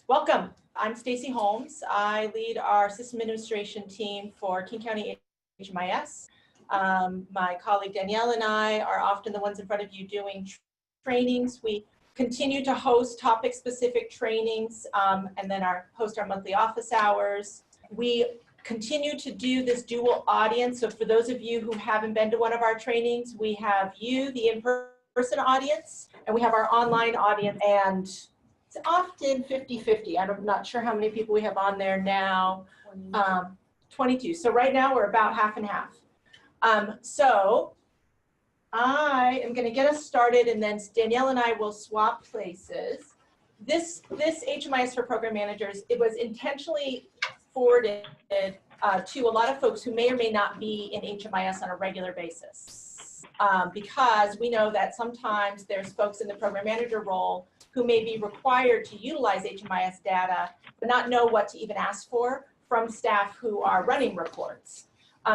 Welcome. I'm Stacy Holmes. I lead our system administration team for King County HMIS. My colleague Danielle and I are often the ones in front of you doing trainings. We continue to host topic-specific trainings and then host our monthly office hours. We continue to do this dual audience. So for those of you who haven't been to one of our trainings, we have you, the in-person audience, and we have our online audience. And it's often 50-50. I'm not sure how many people we have on there now. 22. So right now we're about half and half. So I am going to get us started, and then Danielle and I will swap places. This HMIS for program managers, it was intentionally forwarded to a lot of folks who may or may not be in HMIS on a regular basis, because we know that sometimes there's folks in the program manager role who may be required to utilize HMIS data, but not know what to even ask for from staff who are running reports.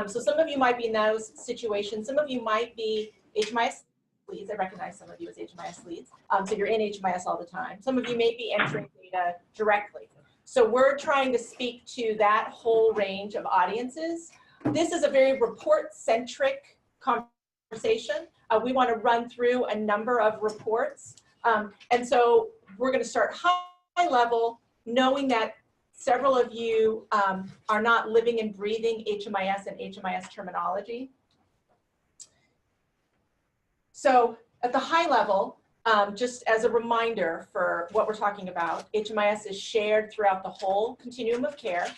So some of you might be in those situations. Some of you might be HMIS leads. I recognize some of you as HMIS leads. So you're in HMIS all the time. Some of you may be entering data directly. So we're trying to speak to that whole range of audiences. This is a very report-centric conversation. We want to run through a number of reports. And so we're going to start high level, knowing that several of you are not living and breathing HMIS and HMIS terminology. So at the high level, just as a reminder for what we're talking about, HMIS is shared throughout the whole continuum of care.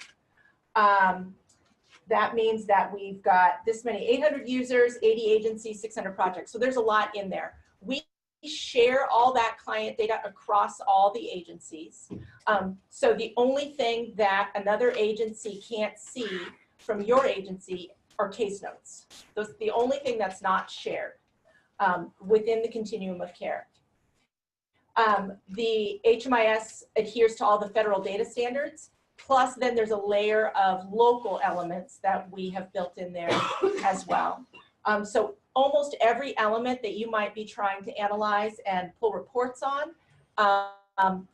That means that we've got this many 800 users, 80 agencies, 600 projects. So there's a lot in there. We share all that client data across all the agencies. So the only thing that another agency can't see from your agency are case notes. That's the only thing that's not shared within the continuum of care. The HMIS adheres to all the federal data standards, plus then there's a layer of local elements that we have built in there as well. So almost every element that you might be trying to analyze and pull reports on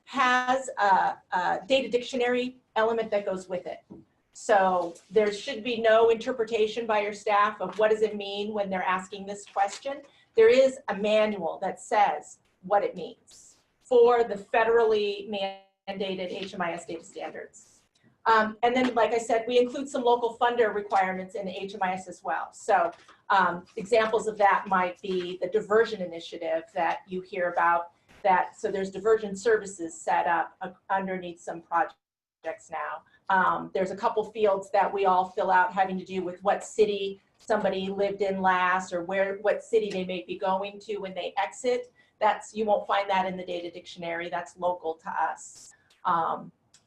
has a data dictionary element that goes with it. So there should be no interpretation by your staff of what does it mean when they're asking this question. There is a manual that says what it means for the federally mandated HMIS data standards. And then, like I said, we include some local funder requirements in HMIS as well. So examples of that might be the diversion initiative that you hear about. So there's diversion services set up underneath some projects now. There's a couple fields that we all fill out having to do with what city somebody lived in last, or what city they may be going to when they exit. You won't find that in the data dictionary. That's local to us.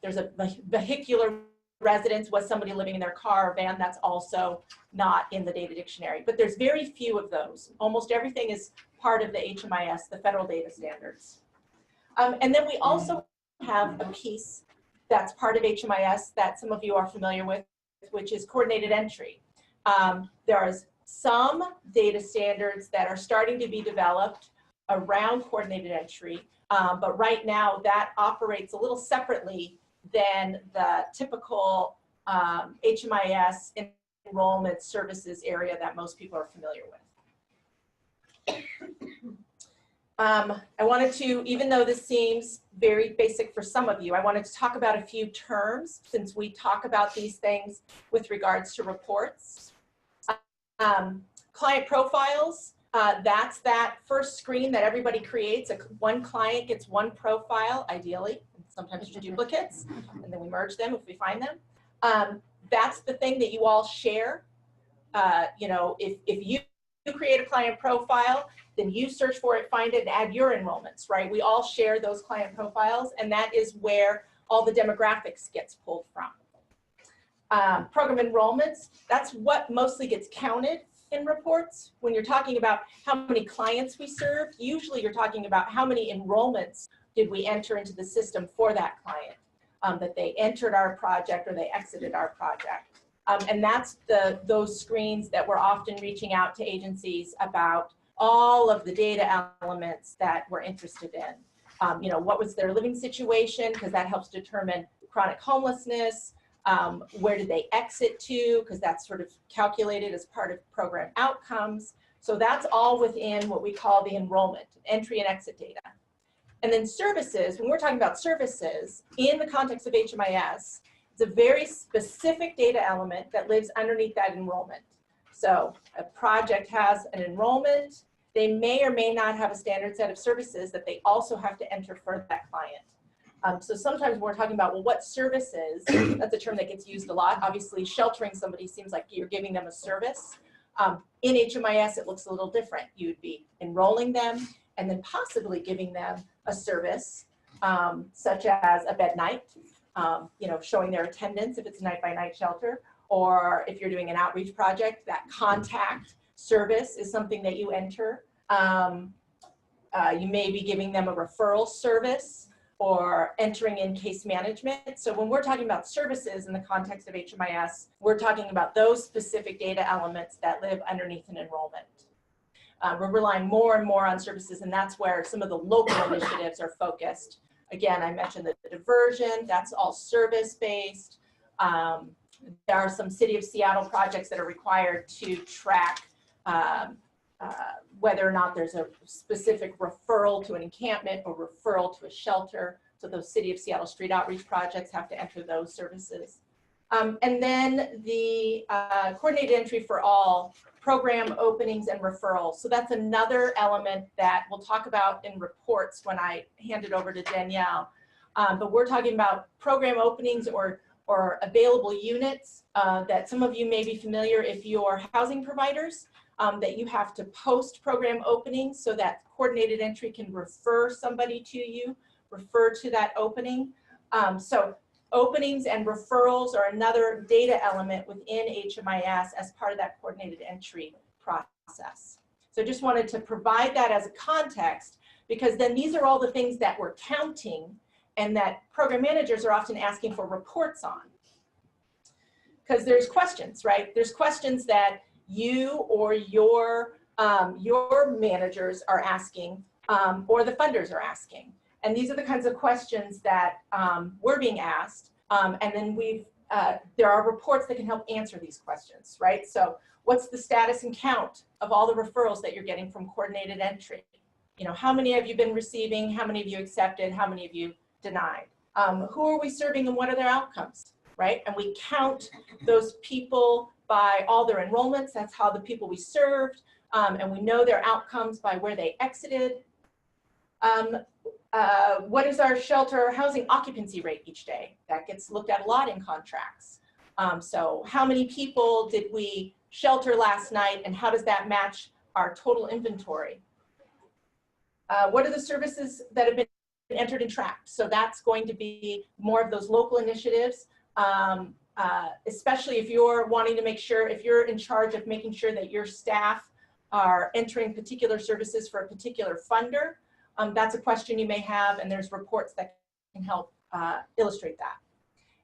There's a vehicular residence, was somebody living in their car or van, that's also not in the data dictionary. But there's very few of those. Almost everything is part of the HMIS, the federal data standards. And then we also have a piece that's part of HMIS that some of you are familiar with, which is coordinated entry. There's some data standards that are starting to be developed around coordinated entry, but right now that operates a little separately than the typical HMIS enrollment services area that most people are familiar with. I wanted to, even though this seems very basic for some of you, I wanted to talk about a few terms since we talk about these things with regards to reports. Client profiles, that's that first screen that everybody creates. One client gets one profile, ideally. Sometimes there's duplicates, and then we merge them if we find them. That's the thing that you all share. You know, if you create a client profile, then you search for it, find it, and add your enrollments, right? We all share those client profiles, and that is where all the demographics gets pulled from. Program enrollments, that's what mostly gets counted in reports. When you're talking about how many clients we served, usually you're talking about how many enrollments did we enter into the system for that client, that they entered our project or they exited our project. And that's those screens that we're often reaching out to agencies about all of the data elements that we're interested in. You know, what was their living situation, because that helps determine chronic homelessness. Where did they exit to, because that's sort of calculated as part of program outcomes. So that's all within what we call the enrollment, entry and exit data. And then services, when we're talking about services in the context of HMIS, it's a very specific data element that lives underneath that enrollment. So a project has an enrollment, they may or may not have a standard set of services that they also have to enter for that client. So sometimes we're talking about, well, what services, that's a term that gets used a lot. Obviously, sheltering somebody seems like you're giving them a service. In HMIS, it looks a little different. You would be enrolling them and then possibly giving them a service, such as a bed night, you know, showing their attendance if it's a night-by-night shelter, or if you're doing an outreach project, that contact service is something that you enter. You may be giving them a referral service or entering in case management. So when we're talking about services in the context of HMIS, we're talking about those specific data elements that live underneath an enrollment. We're relying more and more on services, and that's where some of the local initiatives are focused. Again, I mentioned the diversion, that's all service-based. There are some City of Seattle projects that are required to track whether or not there's a specific referral to an encampment or referral to a shelter. So those City of Seattle street outreach projects have to enter those services. And then the coordinated entry for all program openings and referrals. So that's another element that we'll talk about in reports when I hand it over to Danielle. But we're talking about program openings or available units that some of you may be familiar if you're housing providers, that you have to post program openings so that coordinated entry can refer somebody to you, refer to that opening. So openings and referrals are another data element within HMIS as part of that coordinated entry process. So I just wanted to provide that as a context, because then these are all the things that we're counting and that program managers are often asking for reports on. Because there's questions, right? There's questions that you or your managers are asking, or the funders are asking. And these are the kinds of questions that we're being asked. And then there are reports that can help answer these questions, right? So what's the status and count of all the referrals that you're getting from coordinated entry? You know, how many have you been receiving? How many of you accepted? How many of you denied? Who are we serving and what are their outcomes, right? And we count those people by all their enrollments. That's how the people we served. And we know their outcomes by where they exited. What is our shelter housing occupancy rate each day? That gets looked at a lot in contracts. So how many people did we shelter last night and how does that match our total inventory? What are the services that have been entered and tracked? So that's going to be more of those local initiatives, especially if you're wanting to make sure, if you're in charge of making sure that your staff are entering particular services for a particular funder. That's a question you may have, and there's reports that can help illustrate that.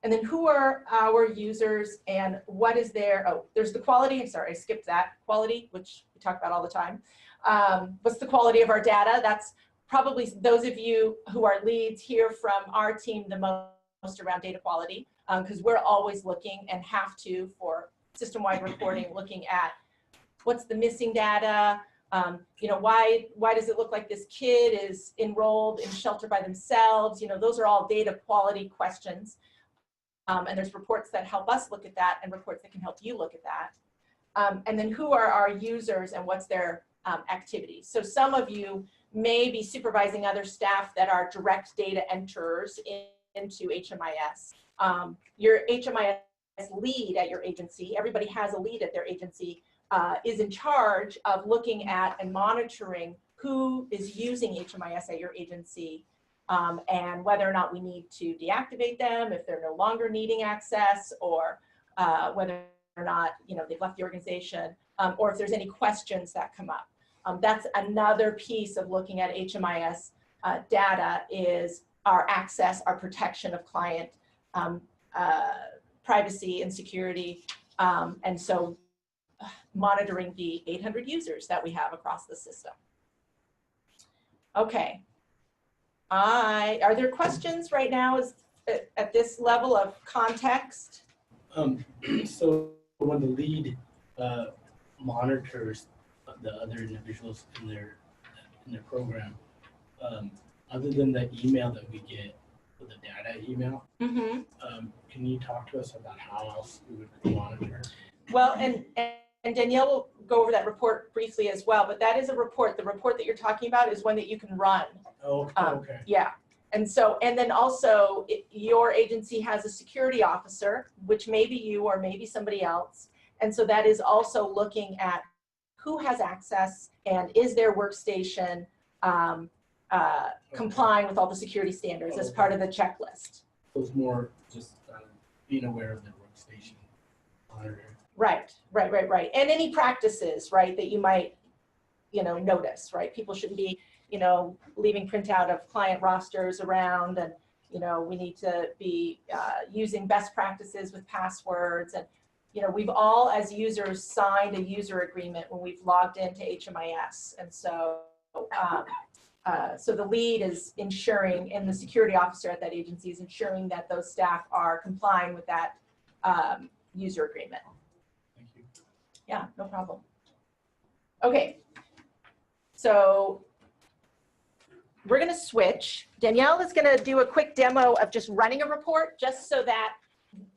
And then who are our users and what is their, oh, there's the quality, sorry, I skipped that, quality, which we talk about all the time. What's the quality of our data? That's probably those of you who are leads hear from our team the most around data quality, because we're always looking and have to, for system-wide reporting, looking at what's the missing data, you know, why does it look like this kid is enrolled in shelter by themselves? You know, those are all data quality questions. And there's reports that help us look at that and reports that can help you look at that. And then who are our users and what's their activities? So some of you may be supervising other staff that are direct data enterers into HMIS. Your HMIS lead at your agency, everybody has a lead at their agency, is in charge of looking at and monitoring who is using HMIS at your agency, and whether or not we need to deactivate them if they're no longer needing access, or whether or not, you know, they've left the organization, or if there's any questions that come up. That's another piece of looking at HMIS data, is our access, our protection of client privacy and security, and so monitoring the 800 users that we have across the system. Okay, Are there questions right now at this level of context? So when the lead monitors the other individuals in their program, other than the email that we get, the data email, can you talk to us about how else we would monitor? Well, and Danielle will go over that report briefly as well, but that is a report. The report that you're talking about is one that you can run. Oh, okay. Yeah. And so, and then also your agency has a security officer, which may be you or maybe somebody else. And so that is also looking at who has access and is their workstation complying with all the security standards as part of the checklist. So it's more just being aware of their workstation monitor. Right. And any practices, right, that you might, notice, right? People shouldn't be, leaving printout of client rosters around, and, we need to be using best practices with passwords. And, we've all, as users, signed a user agreement when we've logged into HMIS. And so, so the lead is ensuring, and the security officer at that agency is ensuring that those staff are complying with that user agreement. Thank you. Yeah, no problem. Okay, so we're going to switch. Danielle is going to do a quick demo of just running a report, just so that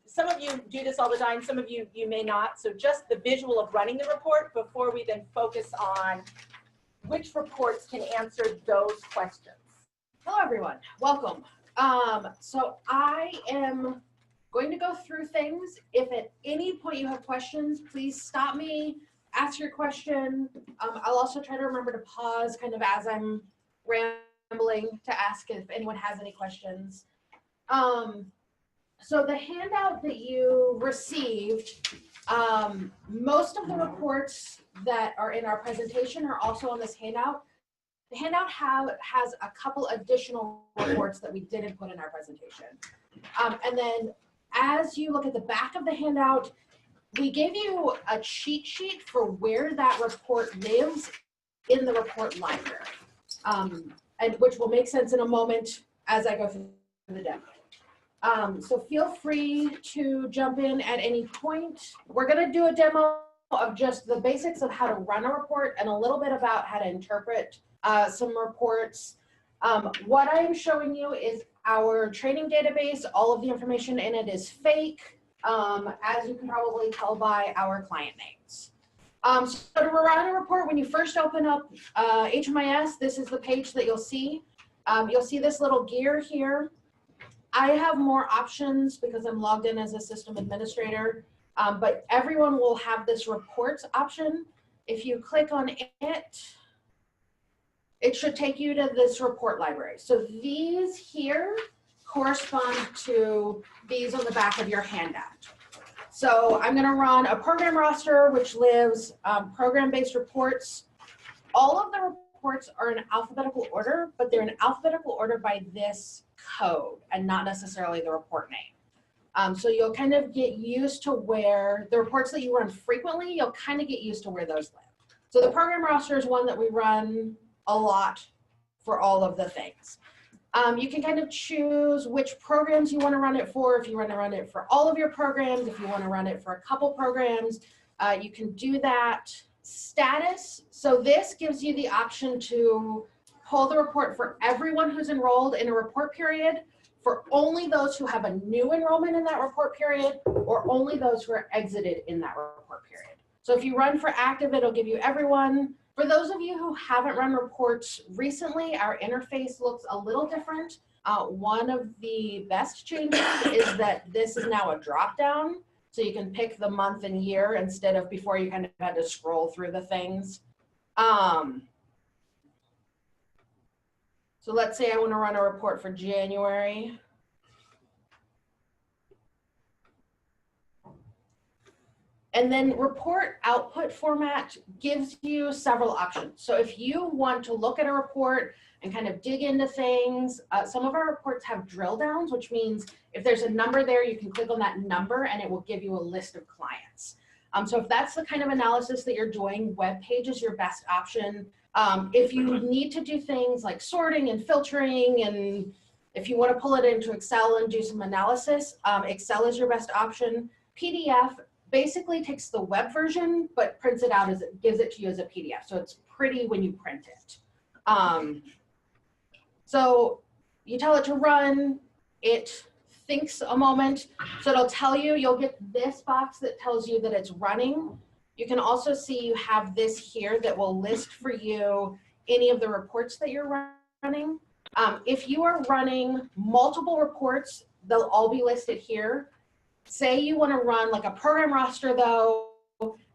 some of you do this all the time, some of you may not. So just the visual of running the report before we then focus on which reports can answer those questions. Hello, everyone. Welcome. So I am going to go through things. If at any point you have questions, please stop me, ask your question. I'll also try to remember to pause kind of as I'm rambling to ask if anyone has any questions. So the handout that you received, most of the reports that are in our presentation are also on this handout. The handout has a couple additional reports that we didn't put in our presentation. And then as you look at the back of the handout, we gave you a cheat sheet for where that report lives in the report library, and which will make sense in a moment as I go through the demo. So feel free to jump in at any point. We're going to do a demo of just the basics of how to run a report and a little bit about how to interpret some reports. What I'm showing you is our training database. All of the information in it is fake, as you can probably tell by our client names. So to run a report, when you first open up HMIS, this is the page that you'll see. You'll see this little gear here. I have more options because I'm logged in as a system administrator, but everyone will have this reports option. If you click on it, it should take you to this report library. So these here correspond to these on the back of your handout. So I'm going to run a program roster, which lives program-based reports. All of the reports are in alphabetical order, but they're in alphabetical order by this code and not necessarily the report name. So you'll kind of get used to where the reports that you run frequently, you'll kind of get used to where those live. So the program roster is one that we run a lot for all of the things. You can kind of choose which programs you want to run it for. If you want to run it for all of your programs, if you want to run it for a couple programs, you can do that. Status, so this gives you the option to pull the report for everyone who's enrolled in a report period, for only those who have a new enrollment in that report period, or only those who are exited in that report period. So if you run for active, it'll give you everyone. For those of you who haven't run reports recently, our interface looks a little different. One of the best changes is that this is now a drop-down, so you can pick the month and year instead of before you kind of had to scroll through the things. So let's say I want to run a report for January. And then report output format gives you several options. So if you want to look at a report and kind of dig into things, some of our reports have drill downs, which means if there's a number there, you can click on that number and it will give you a list of clients. So if that's the kind of analysis that you're doing, web page is your best option. If you need to do things like sorting and filtering, and if you want to pull it into Excel and do some analysis, Excel is your best option. PDF basically takes the web version, but prints it out as it gives it to you as a PDF. So it's pretty when you print it. So you tell it to run, it thinks a moment. So it'll tell you, you'll get this box that tells you that it's running. You can also see you have this here that will list for you any of the reports that you're running. If you are running multiple reports, they'll all be listed here. Say you want to run like a program roster though,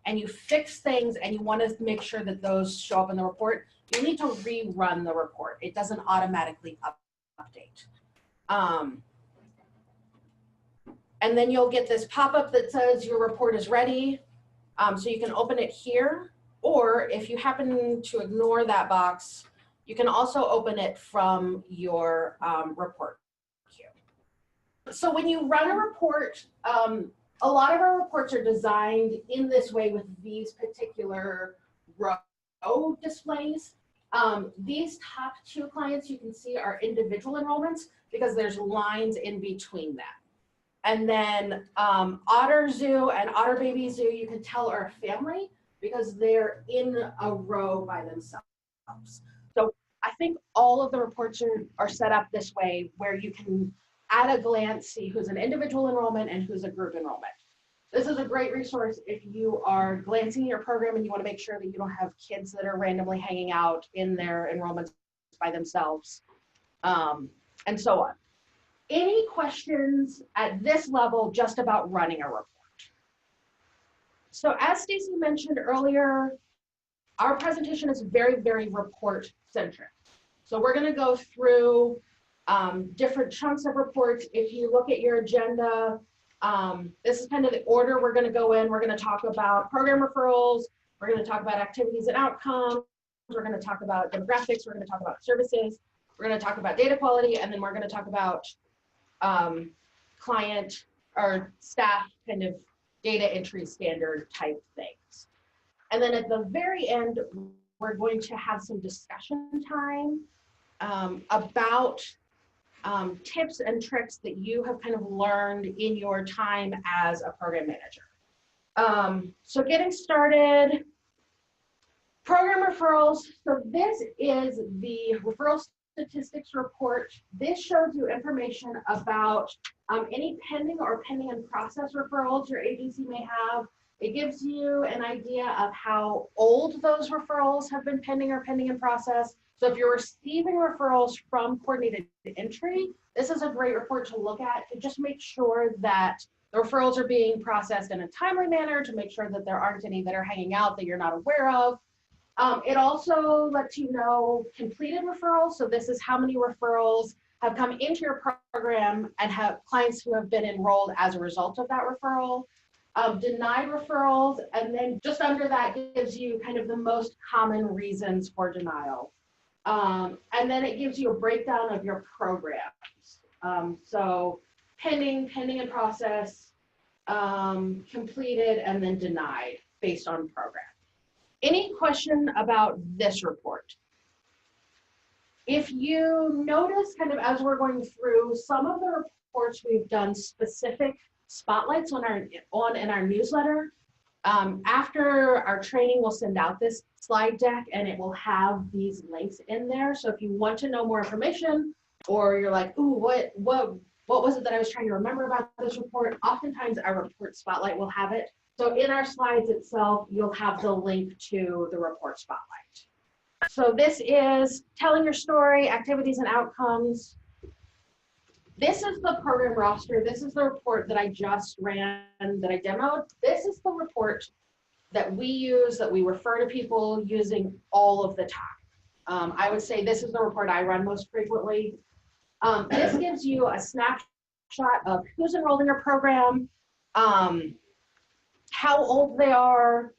and you fix things and you want to make sure that those show up in the report, you need to rerun the report. It doesn't automatically update. And then you'll get this pop-up that says your report is ready. So you can open it here, or if you happen to ignore that box, you can also open it from your report queue. So when you run a report, a lot of our reports are designed in this way with these particular row displays. These top two clients you can see are individual enrollments because there's lines in between them. And then Otter Zoo and Otter Baby Zoo, you can tell are a family because they're in a row by themselves. So I think all of the reports are set up this way where you can at a glance see who's an individual enrollment and who's a group enrollment. This is a great resource if you are glancing at your program and you want to make sure that you don't have kids that are randomly hanging out in their enrollments by themselves, and so on. Any questions at this level just about running a report? So as Stacy mentioned earlier, our presentation is very, very report centric. So we're going to go through different chunks of reports. If you look at your agenda, this is kind of the order we're going to go in. We're going to talk about program referrals. We're going to talk about activities and outcomes. We're going to talk about demographics. We're going to talk about services. We're going to talk about data quality. And then we're going to talk about client or staff kind of data entry standard type things. And then at the very end, we're going to have some discussion time about tips and tricks that you have kind of learned in your time as a program manager. So getting started, program referrals. So this is the referral statistics report. This shows you information about any pending or pending in process referrals your agency may have. It gives you an idea of how old those referrals have been pending or pending in process. So if you're receiving referrals from coordinated entry, this is a great report to look at to just make sure that the referrals are being processed in a timely manner, to make sure that there aren't any that are hanging out that you're not aware of. It also lets you know completed referrals. So this is how many referrals have come into your program and have clients who have been enrolled as a result of that referral. Denied referrals, and then just under that gives you kind of the most common reasons for denial. And then it gives you a breakdown of your programs. So pending in process, completed, and then denied based on program. Any question about this report? If you notice kind of as we're going through some of the reports, we've done specific spotlights in our newsletter. After our training, we'll send out this slide deck and it will have these links in there. So if you want to know more information, or you're like, ooh, what was it that I was trying to remember about this report? Oftentimes our report spotlight will have it. So in our slides itself, you'll have the link to the report spotlight. So this is telling your story, activities and outcomes. This is the program roster. This is the report that I just ran, that I demoed. This is the report that we use, that we refer to people using all of the time. I would say this is the report I run most frequently. This gives you a snapshot of who's enrolled in your program, how old they are,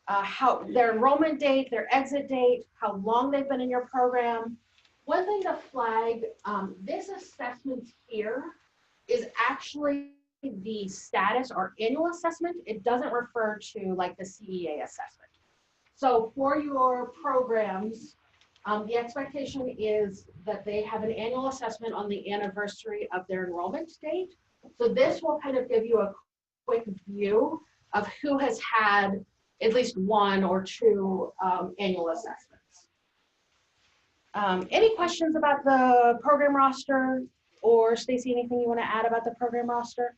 how their enrollment date, their exit date, how long they've been in your program. One thing to flag, this assessment here is actually the status or annual assessment. It doesn't refer to like the CEA assessment. So for your programs, the expectation is that they have an annual assessment on the anniversary of their enrollment date. So this will kind of give you a quick view of who has had at least one or two annual assessments. Any questions about the program roster? Or Stacy, anything you want to add about the program roster?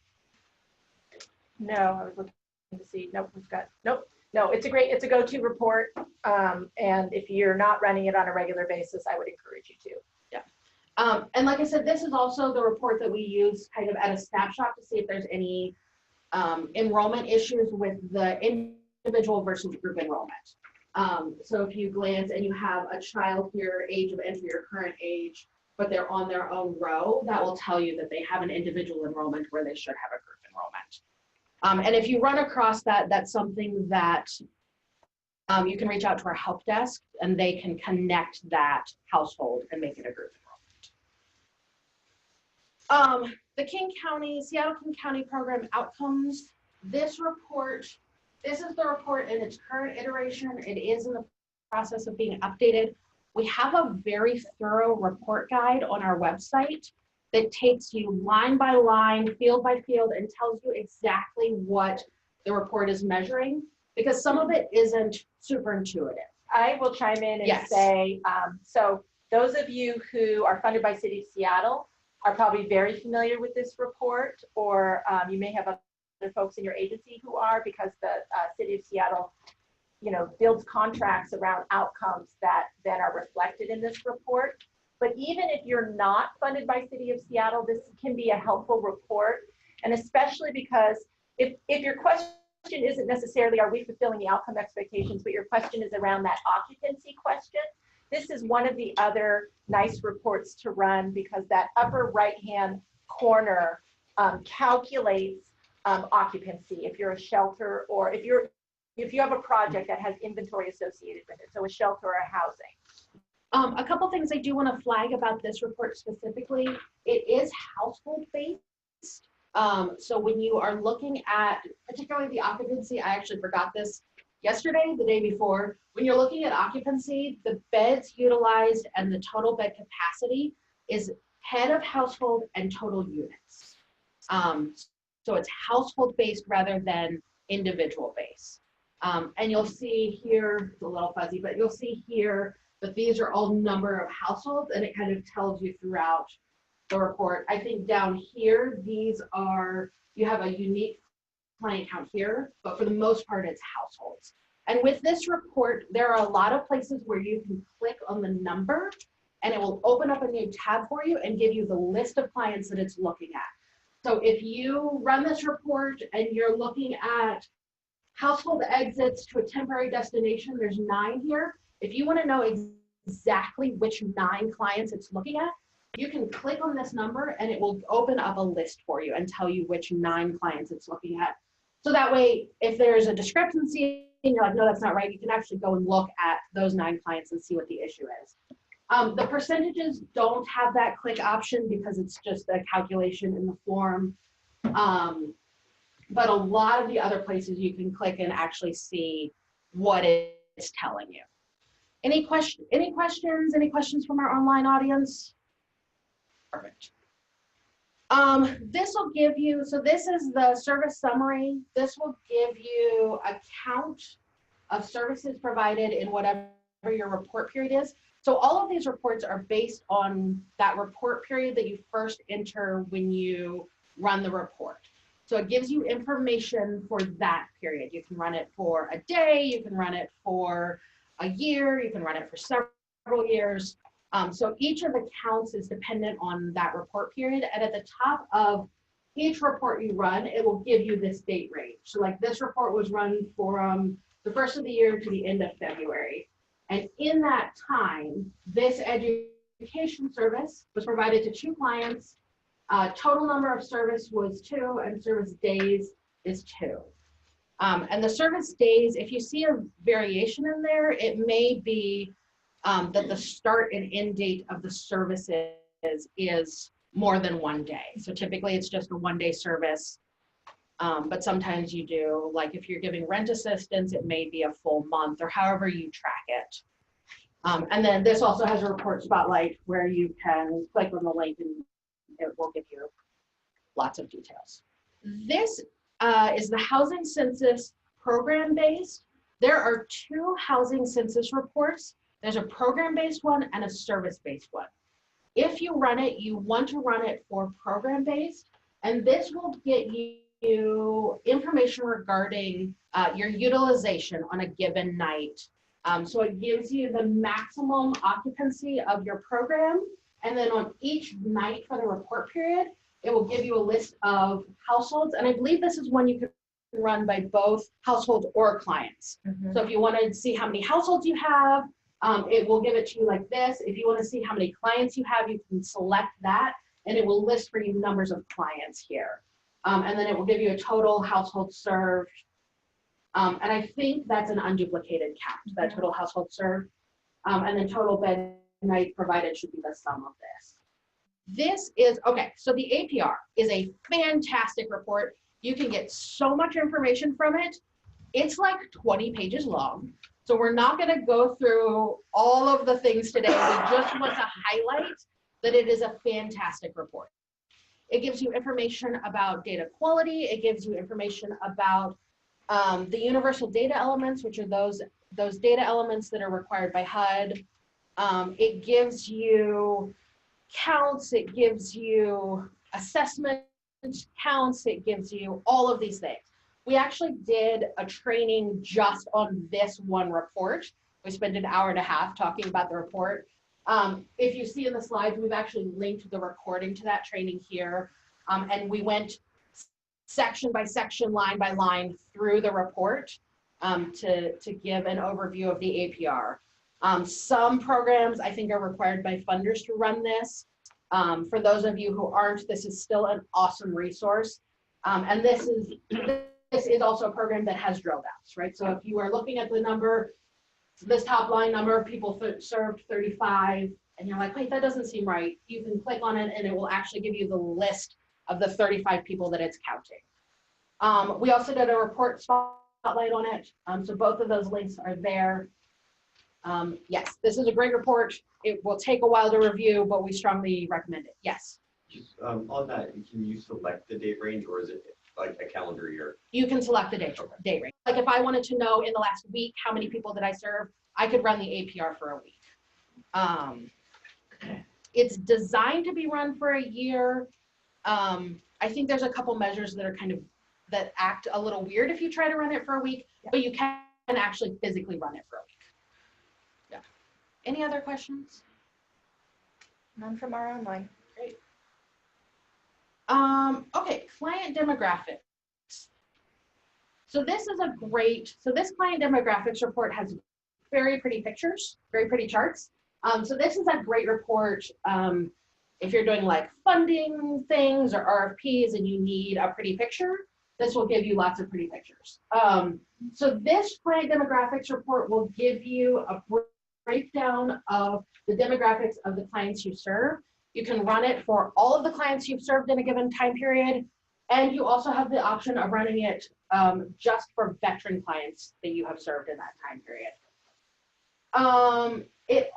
No, I was looking to see. Nope, we've got, nope. No, it's a go-to report. And if you're not running it on a regular basis, I would encourage you to. Yeah. And like I said, this is also the report that we use kind of at a snapshot to see if there's any enrollment issues with the individual versus group enrollment. So if you glance and you have a child here, age of entry or current age, but they're on their own row, that will tell you that they have an individual enrollment where they should have a group enrollment. And if you run across that, that's something that you can reach out to our help desk and they can connect that household and make it a group enrollment. The Seattle King County Program Outcomes, this report, this is the report in its current iteration. It is in the process of being updated. We have a very thorough report guide on our website that takes you line by line, field by field, and tells you exactly what the report is measuring, because some of it isn't super intuitive. I will chime in and say, so those of you who are funded by City of Seattle are probably very familiar with this report, or you may have other folks in your agency who are, because the City of Seattle, you know, builds contracts around outcomes that then are reflected in this report. But even if you're not funded by City of Seattle, this can be a helpful report. And especially because if your question isn't necessarily, are we fulfilling the outcome expectations, but your question is around that occupancy question, this is one of the other nice reports to run, because that upper right-hand corner calculates occupancy if you're a shelter, or if you have a project that has inventory associated with it, so a shelter or a housing. A couple things I do want to flag about this report specifically, it is household based. So when you are looking at particularly the occupancy, I actually forgot this yesterday, the day before, when you're looking at occupancy, the beds utilized and the total bed capacity is head of household and total units. So it's household based rather than individual based. And you'll see here, it's a little fuzzy, but you'll see here that these are all number of households, and it kind of tells you throughout the report. I think down here, these are, you have a unique client count here, but for the most part, it's households. And with this report, there are a lot of places where you can click on the number and it will open up a new tab for you and give you the list of clients that it's looking at. So if you run this report and you're looking at household exits to a temporary destination, there's 9 here. If you want to know exactly which 9 clients it's looking at, you can click on this number and it will open up a list for you and tell you which 9 clients it's looking at. So that way, if there's a discrepancy and you're like, no, that's not right, you can actually go and look at those 9 clients and see what the issue is. The percentages don't have that click option because it's just a calculation in the form. But a lot of the other places you can click and actually see what it's telling you. Any questions? Any questions from our online audience? Perfect. This will give you, so this is the service summary. This will give you a count of services provided in whatever your report period is. So all of these reports are based on that report period that you first enter when you run the report. So it gives you information for that period. You can run it for a day, you can run it for a year, you can run it for several years. So each of the counts is dependent on that report period. And at the top of each report you run, it will give you this date range. So like this report was run from the first of the year to the end of February. And in that time, this education service was provided to 2 clients. Total number of service was 2 and service days is 2. And the service days, if you see a variation in there, it may be that the start and end date of the services is more than 1 day. So typically it's just a 1-day service. But sometimes you do, like if you're giving rent assistance, it may be a full month or however you track it. And then this also has a report spotlight where you can click on the link and it will give you lots of details. This is the housing census program based. There are two housing census reports. There's a program based one and a service based one. If you run it, you want to run it for program based, and this will get you information regarding your utilization on a given night. So it gives you the maximum occupancy of your program, and then on each night for the report period, it will give you a list of households, and I believe this is one you can run by both households or clients. Mhm. So if you want to see how many households you have, it will give it to you like this. If you want to see how many clients you have, you can select that, and it will list for you numbers of clients here. And then it will give you a total household served. And I think that's an unduplicated count, that total household served. And then total bed night provided should be the sum of this. This is, okay, so the APR is a fantastic report. You can get so much information from it. It's like 20 pages long. So we're not gonna go through all of the things today. We just want to highlight that it is a fantastic report. It gives you information about data quality. It gives you information about the universal data elements, which are those data elements that are required by HUD. It gives you counts, it gives you assessment counts, it gives you all of these things. We actually did a training just on this one report. We spent an hour and a half talking about the report. If you see in the slides, we've actually linked the recording to that training here. And we went section by section, line by line through the report to give an overview of the APR. Some programs I think are required by funders to run this. For those of you who aren't, this is still an awesome resource. And this is also a program that has drill downs, right? So if you are looking at the number, this top line number of people served 35, and you're like, wait, that doesn't seem right. You can click on it and it will actually give you the list of the 35 people that it's counting. We also did a report spotlight on it. So both of those links are there. Yes, this is a great report. It will take a while to review, but we strongly recommend it. Yes. Just on that, can you select the date range, or is it like a calendar year? You can select the date range. Like if I wanted to know in the last week how many people did I serve, I could run the APR for a week. It's designed to be run for a year. I think there's a couple measures that are that act a little weird if you try to run it for a week, but you can actually physically run it for a week. Yeah. Any other questions? None from our online. Great. Okay, client demographics. So this client demographics report has very pretty pictures, very pretty charts. So this is a great report if you're doing like funding things or RFPs and you need a pretty picture. This will give you lots of pretty pictures. So this client demographics report will give you a breakdown of the demographics of the clients you serve. You can run it for all of the clients you've served in a given time period. And you also have the option of running it just for veteran clients that you have served in that time period. It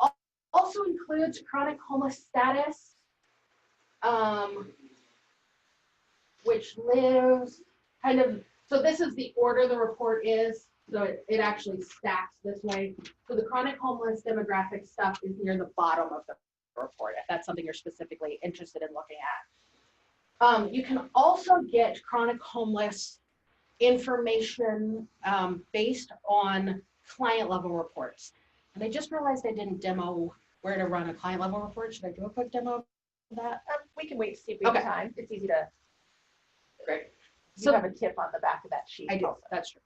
also includes chronic homeless status, which lives so this is the order the report is. So it actually stacks this way. So the chronic homeless demographic stuff is near the bottom of the report, if that's something you're specifically interested in looking at. You can also get chronic homeless information based on client level reports. And I just realized I didn't demo where to run a client level report. Should I do a quick demo of that? We can wait to see if we have Okay. time. It's easy to. Great. You So have a tip on the back of that sheet. I do, also. that's true.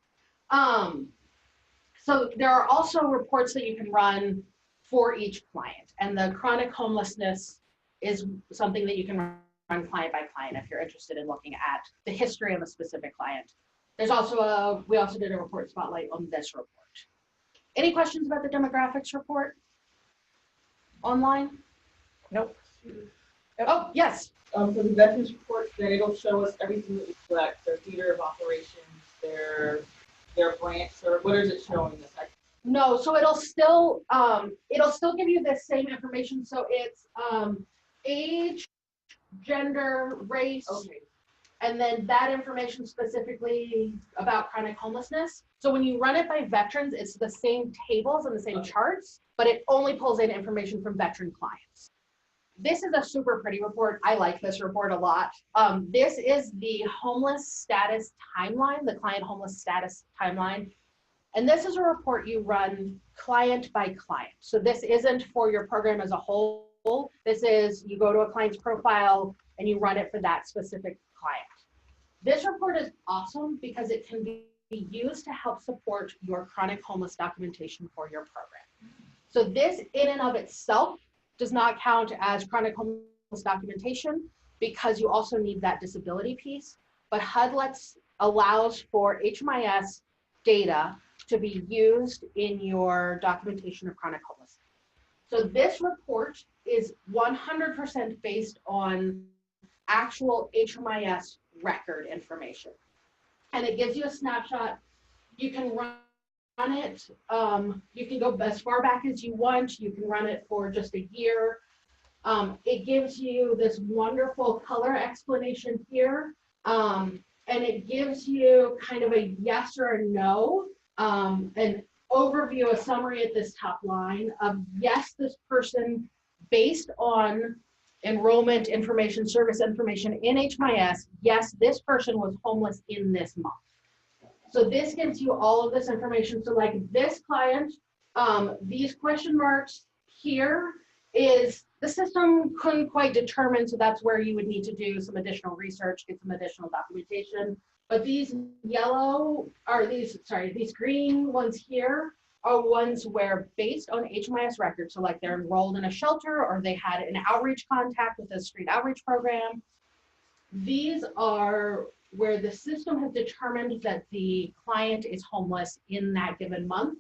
So there are also reports that you can run for each client, and the chronic homelessness is something that you can run client by client if you're interested in looking at the history of a specific client. There's also we also did a report spotlight on this report. Any questions about the demographics report online? Nope. Oh, yes. For the veterans reports, then it'll show us everything that we collect, their theater of operations, their branch, or what is it showing us? No, so it'll still give you the same information. So it's age, gender, race, Okay, and then that information specifically about chronic homelessness. So when you run it by veterans, it's the same tables and the same charts, but it only pulls in information from veteran clients. This is a super pretty report. I like this report a lot. This is the homeless status timeline, the client homeless status timeline. And this is a report you run client by client. So this isn't for your program as a whole. This is, you go to a client's profile and you run it for that specific client. This report is awesome because it can be used to help support your chronic homeless documentation for your program. So this in and of itself does not count as chronic homeless documentation because you also need that disability piece. But HUD allows for HMIS data to be used in your documentation of chronic homelessness. So this report is 100% based on actual HMIS record information. And it gives you a snapshot. You can run it, you can go as far back as you want. You can run it for just a year. It gives you this wonderful color explanation here. And it gives you kind of a yes or a no, an overview, a summary at this top line of yes, this person, based on enrollment information, service information in HMIS, yes, this person was homeless in this month. So this gives you all of this information. So like this client, these question marks here is the system couldn't quite determine. So that's where you would need to do some additional research, get some additional documentation. But these these green ones here are ones where based on HMIS records, so like they're enrolled in a shelter or they had an outreach contact with a street outreach program. These are where the system has determined that the client is homeless in that given month.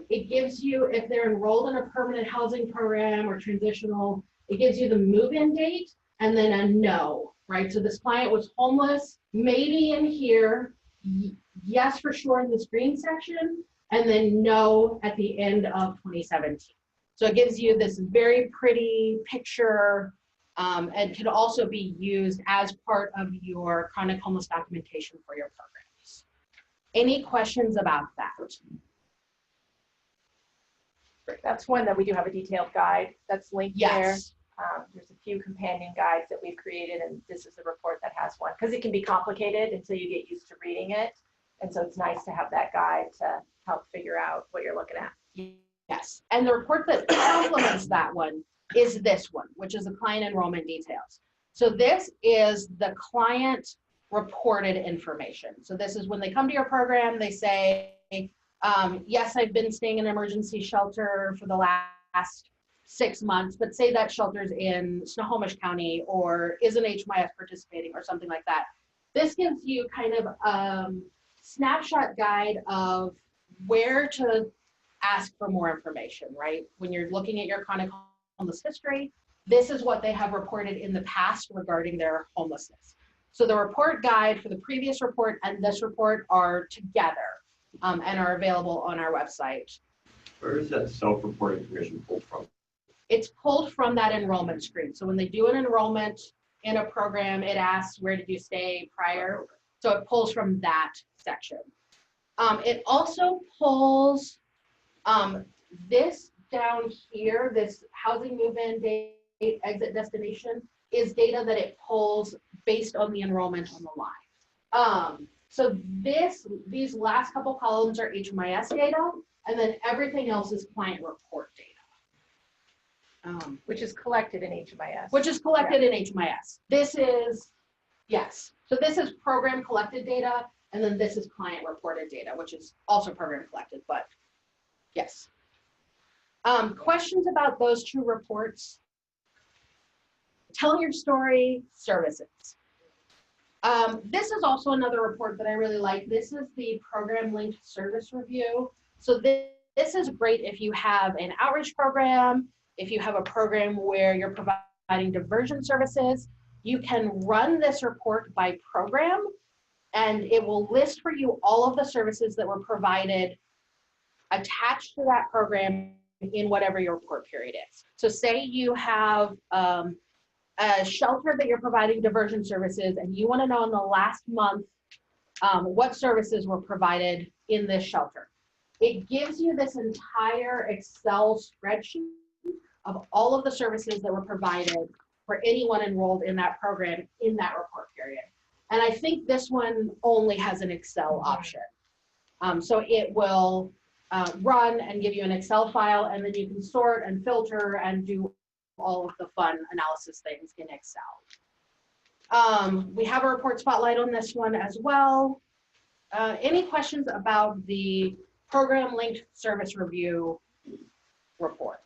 It gives you, if they're enrolled in a permanent housing program or transitional, it gives you the move-in date and then a no, right? So this client was homeless, maybe in here, yes for sure in this green section, and then no at the end of 2017. So it gives you this very pretty picture and can also be used as part of your chronic homeless documentation for your programs. Any questions about that? That's one that we do have a detailed guide that's linked there. Yes. There's a few companion guides that we've created, and this is the report that has one because it can be complicated until you get used to reading it. And so it's nice to have that guide to help figure out what you're looking at. Yes, and the report that complements that one is this one, which is the client enrollment details. So this is the client reported information. So this is when they come to your program, they say, yes, I've been staying in an emergency shelter for the last 6 months, but say that shelter's in Snohomish County or is an HMIS participating or something like that. This gives you kind of a snapshot guide of where to ask for more information, right? When you're looking at your chronic homeless history, this is what they have reported in the past regarding their homelessness. So the report guide for the previous report and this report are together and are available on our website. Where is that self-report information pulled from? It's pulled from that enrollment screen. So when they do an enrollment in a program, it asks, where did you stay prior? So it pulls from that section. It also pulls this down here, this housing move-in date, exit destination, is data that it pulls based on the enrollment on the line. So these last couple columns are HMIS data, and then everything else is client report data. Which is collected in HMIS. Which is collected in HMIS. This is, yes. So this is program collected data, and then this is client reported data, which is also program collected, but yes. Questions about those two reports? Telling your story services. This is also another report that I really like. This is the program linked service review. So this is great if you have an outreach program, if you have a program where you're providing providing diversion services. You can run this report by program, and it will list for you all of the services that were provided attached to that program in whatever your report period is. So say you have a shelter that you're providing diversion services, and you want to know in the last month what services were provided in this shelter. It gives you this entire Excel spreadsheet of all of the services that were provided for anyone enrolled in that program in that report period. And I think this one only has an Excel option. So it will run and give you an Excel file, and then you can sort and filter and do all of the fun analysis things in Excel. We have a report spotlight on this one as well. Any questions about the program linked service review report?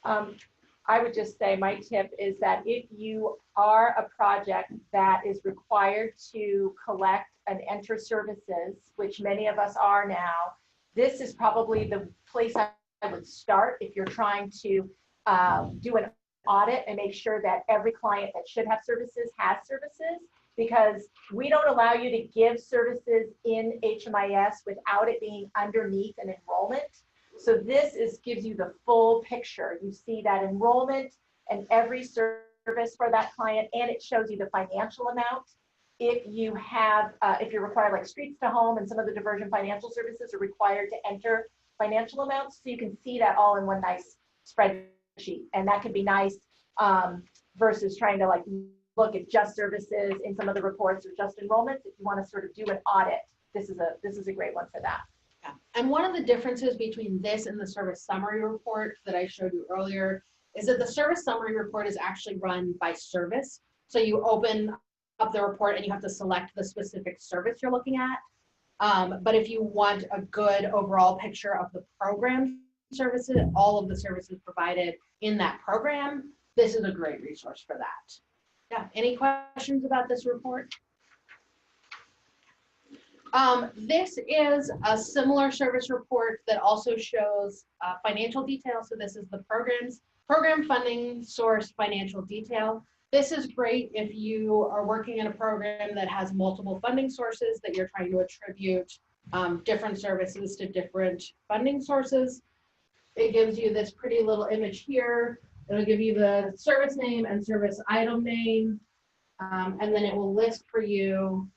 I would just say my tip is that if you are a project that is required to collect and enter services, which many of us are now, this is probably the place I would start if you're trying to do an audit and make sure that every client that should have services has services, because we don't allow you to give services in HMIS without it being underneath an enrollment. So this gives you the full picture. You see that enrollment and every service for that client, and it shows you the financial amount. If you have, if you're required, like streets to home and some of the diversion financial services are required to enter financial amounts, so you can see that all in one nice spreadsheet. And that can be nice versus trying to like look at just services in some of the reports or just enrollments. If you want to sort of do an audit, this is a great one for that. Yeah. And one of the differences between this and the service summary report that I showed you earlier is that the service summary report is actually run by service. So you open up the report and you have to select the specific service you're looking at. But if you want a good overall picture of the program services, all of the services provided in that program, this is a great resource for that. Yeah, any questions about this report? This is a similar service report that also shows financial detail. So this is the program funding source financial detail. This is great if you are working in a program that has multiple funding sources that you're trying to attribute different services to different funding sources. It gives you this pretty little image here. It'll give you the service name and service item name, and then it will list for you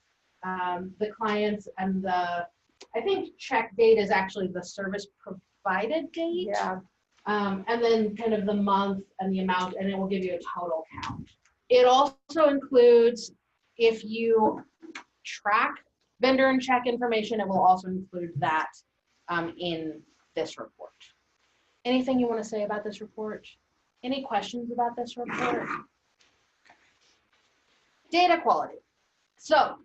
the clients and the, I think check date is actually the service provided date. Yeah. And then kind of the month and the amount, and it will give you a total count. It also includes, if you track vendor and check information, it will also include that in this report. Anything you want to say about this report? Any questions about this report? Data quality. So,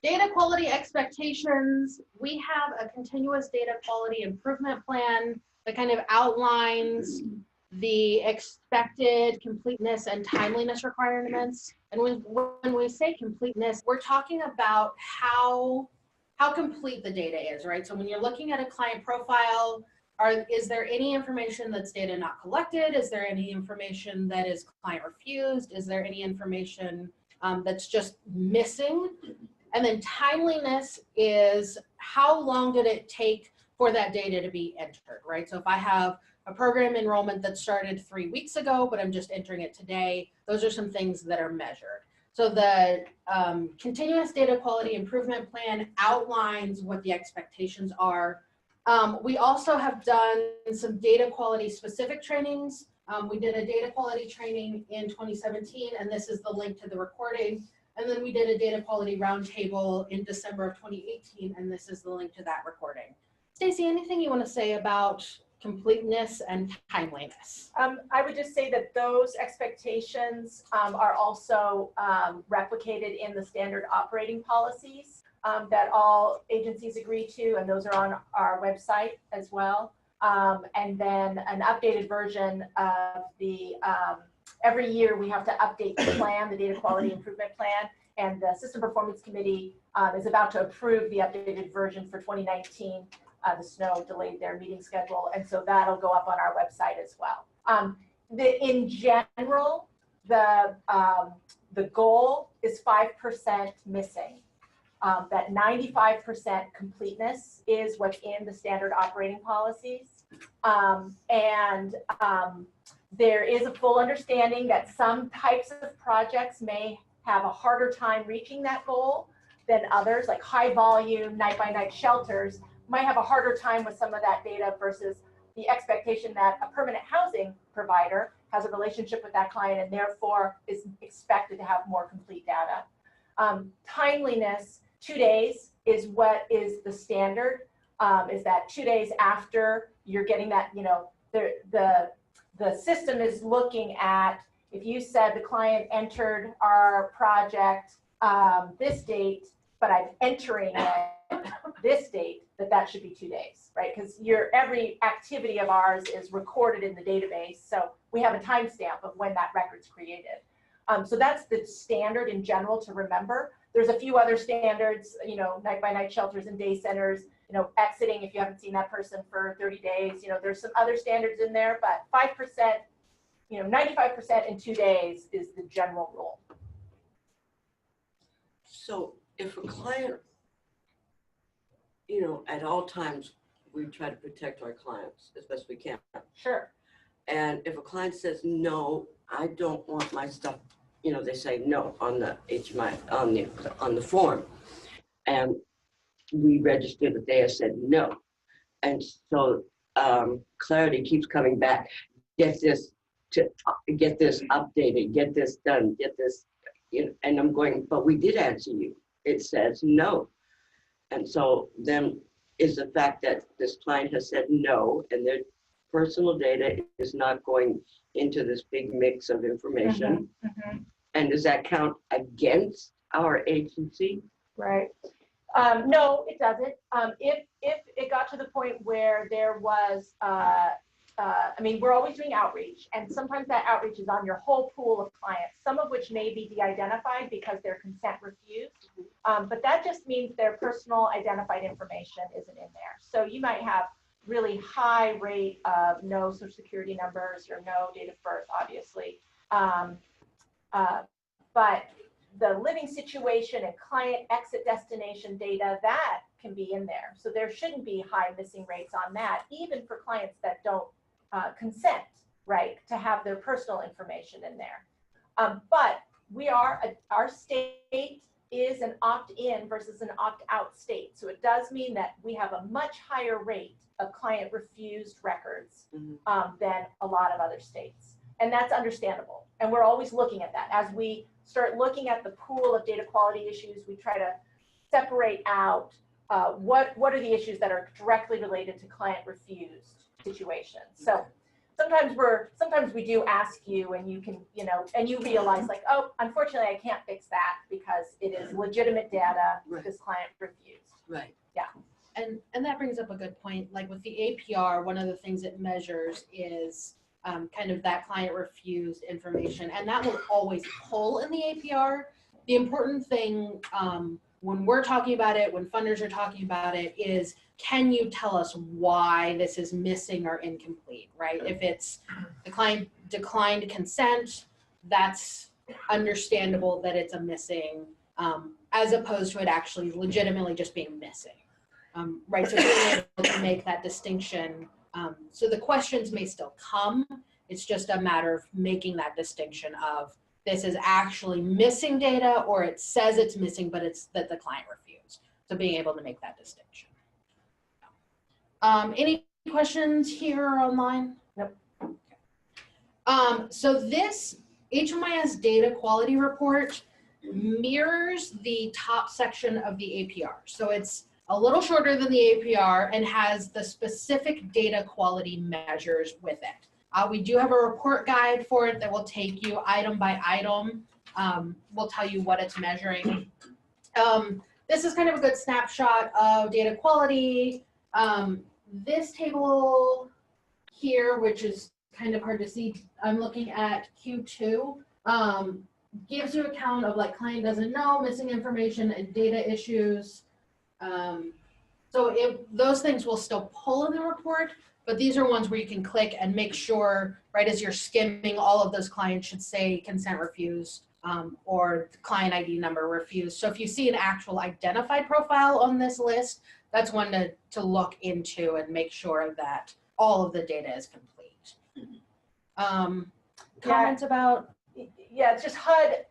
data quality expectations, we have a continuous data quality improvement plan that kind of outlines the expected completeness and timeliness requirements. And when we say completeness, we're talking about how complete the data is, right? So when you're looking at a client profile, is there any information that's data not collected? Is there any information that is client refused? Is there any information that's just missing? And then timeliness is how long did it take for that data to be entered, right? So if I have a program enrollment that started 3 weeks ago, but I'm just entering it today, those are some things that are measured. So the continuous data quality improvement plan outlines what the expectations are. We also have done some data quality specific trainings. We did a data quality training in 2017, and this is the link to the recording. And then we did a data quality roundtable in December of 2018, and this is the link to that recording. Stacey, anything you want to say about completeness and timeliness? I would just say that those expectations are also replicated in the standard operating policies that all agencies agree to, and those are on our website as well. And then an updated version of the, every year we have to update the plan, the data quality improvement plan, and the System Performance Committee is about to approve the updated version for 2019. The snow delayed their meeting schedule, and so that'll go up on our website as well. In general, the goal is 5% missing. That 95% completeness is what's in the standard operating policies. There is a full understanding that some types of projects may have a harder time reaching that goal than others, like high volume night-by-night shelters might have a harder time with some of that data versus the expectation that a permanent housing provider has a relationship with that client and therefore is expected to have more complete data. Timeliness, 2 days is what is the standard, is that 2 days after you're getting that, you know, the system is looking at, if you said the client entered our project this date, but I'm entering it this date, that should be 2 days, right? Because every activity of ours is recorded in the database, so we have a timestamp of when that record's created. So that's the standard in general to remember. There's a few other standards, you know, night-by-night shelters and day centers, you know, exiting if you haven't seen that person for 30 days, you know, there's some other standards in there, but 5%, you know, 95% in 2 days is the general rule. So if a client, you know, at all times, we try to protect our clients as best we can. Sure. And if a client says, no, I don't want my stuff, you know, they say no on the HMI, on the form. And we register that they have said no. And so Clarity keeps coming back, get this updated, get this done, get this, you know, and I'm going, but we did answer you. It says no. And so then is the fact that this client has said no and their personal data is not going into this big mix of information. Mm-hmm. And does that count against our agency? Right. No, it doesn't. If it got to the point where there was, I mean, we're always doing outreach, and sometimes that outreach is on your whole pool of clients, some of which may be de-identified because their consent refused. But that just means their personal identified information isn't in there. So you might have really high rate of no social security numbers or no date of birth, obviously. But the living situation and client exit destination data, that can be in there. So there shouldn't be high missing rates on that, even for clients that don't consent, right, to have their personal information in there. But our state is an opt-in versus an opt-out state. So it does mean that we have a much higher rate of client refused records than a lot of other states. And that's understandable. And we're always looking at that. As we start looking at the pool of data quality issues, we try to separate out what are the issues that are directly related to client refused situations. So sometimes we do ask you, and you can, you know, and you realize like, oh, unfortunately I can't fix that because it is legitimate data this client refused. Right. Yeah. And that brings up a good point. Like with the APR, one of the things it measures is kind of that client refused information, and that will always pull in the APR. The important thing when we're talking about it, when funders are talking about it, is can you tell us why this is missing or incomplete, right? If it's the client declined consent, that's understandable that it's a missing, as opposed to it actually legitimately just being missing, right? So being able to make that distinction. So the questions may still come. It's just a matter of making that distinction of this is actually missing data, or it says it's missing, but it's that the client refused. So being able to make that distinction. Any questions here or online? Nope. Okay. So this HMIS data quality report mirrors the top section of the APR. So it's a little shorter than the APR and has the specific data quality measures with it. We do have a report guide for it that will take you item by item. We'll tell you what it's measuring. This is kind of a good snapshot of data quality. This table here, which is kind of hard to see, I'm looking at Q2, gives you a count of like client doesn't know, missing information, and data issues. So So those things will still pull in the report, but these are ones where you can click and make sure, right as you're skimming, all of those clients should say consent refused or client ID number refused. So if you see an actual identified profile on this list, that's one to look into and make sure that all of the data is complete. Comments about? Yeah, it's just HUD,